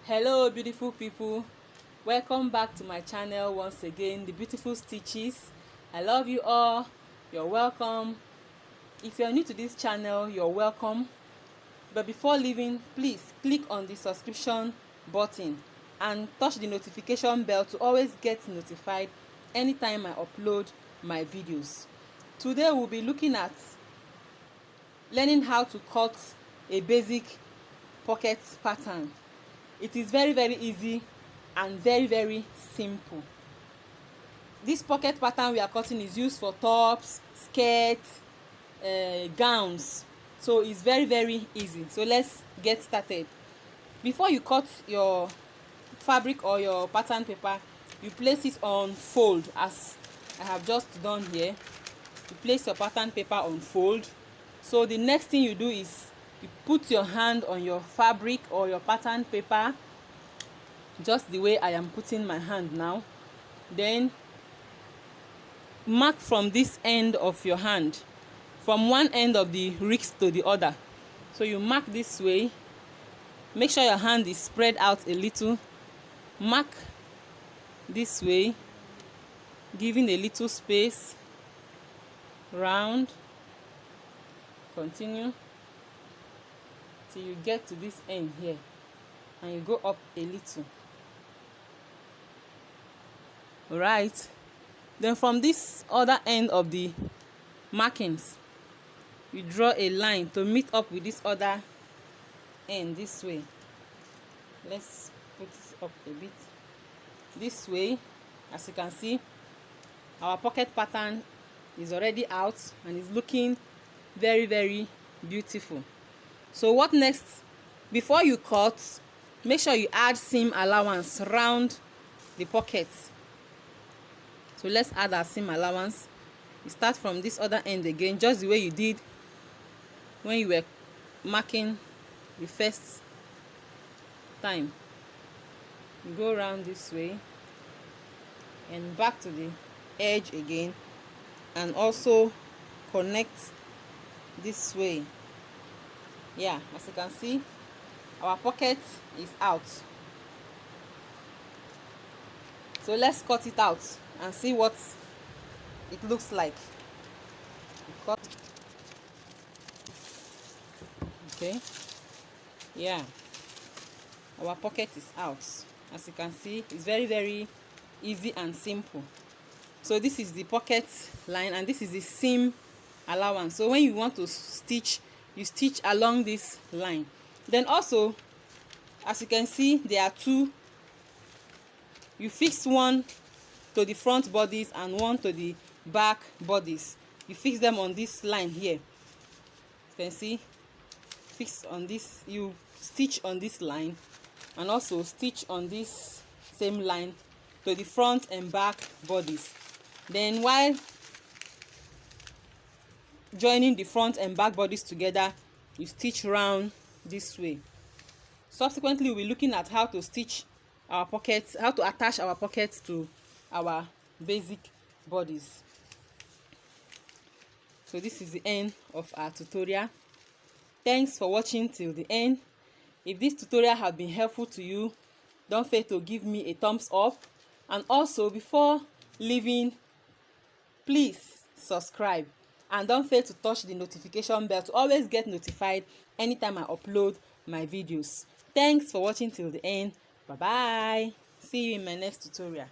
Hello beautiful people, welcome back to my channel once again, the beautiful stitches. I love you all. You're welcome. If you're new to this channel, you're welcome. But before leaving, please click on the subscription button and touch the notification bell to always get notified anytime I upload my videos. Today we'll be looking at learning how to cut a basic pocket pattern. It is very easy and very simple. This pocket pattern we are cutting is used for tops, skirts, gowns, so it's very easy. So let's get started. Before you cut your fabric or your pattern paper, you place it on fold as I have just done here. You place your pattern paper on fold. So the next thing you do is you put your hand on your fabric or your pattern paper, just the way I am putting my hand now. Then mark from this end of your hand, from one end of the wrist to the other. So you mark this way. Make sure your hand is spread out a little. Mark this way, giving a little space. Round. Continue till you get to this end here, and you go up a little. All right, then from this other end of the markings, you draw a line to meet up with this other end this way. Let's put it up a bit this way. As you can see, our pocket pattern is already out and is looking very beautiful. So what next? Before you cut, make sure you add seam allowance round the pockets. So let's add our seam allowance. You start from this other end again, just the way you did when you were marking the first time. You go around this way and back to the edge again, and also connect this way. Yeah, as you can see, our pocket is out. So let's cut it out and see what it looks like. Cut. Okay, yeah, our pocket is out. As you can see, it's very easy and simple. So this is the pocket line and this is the seam allowance. So when you want to stitch, you stitch along this line. Then also, as you can see, there are two. You fix one to the front bodice and one to the back bodice. You fix them on this line here. You can see, fix on this, you stitch on this line and also stitch on this same line to the front and back bodice. Then while joining the front and back bodies together, you stitch round this way. Subsequently, we'll be looking at how to stitch our pockets, how to attach our pockets to our basic bodies. So this is the end of our tutorial. Thanks for watching till the end. If this tutorial has been helpful to you, don't fail to give me a thumbs up, and also before leaving, please subscribe and don't fail to touch the notification bell to always get notified anytime I upload my videos. Thanks for watching till the end. Bye bye. See you in my next tutorial.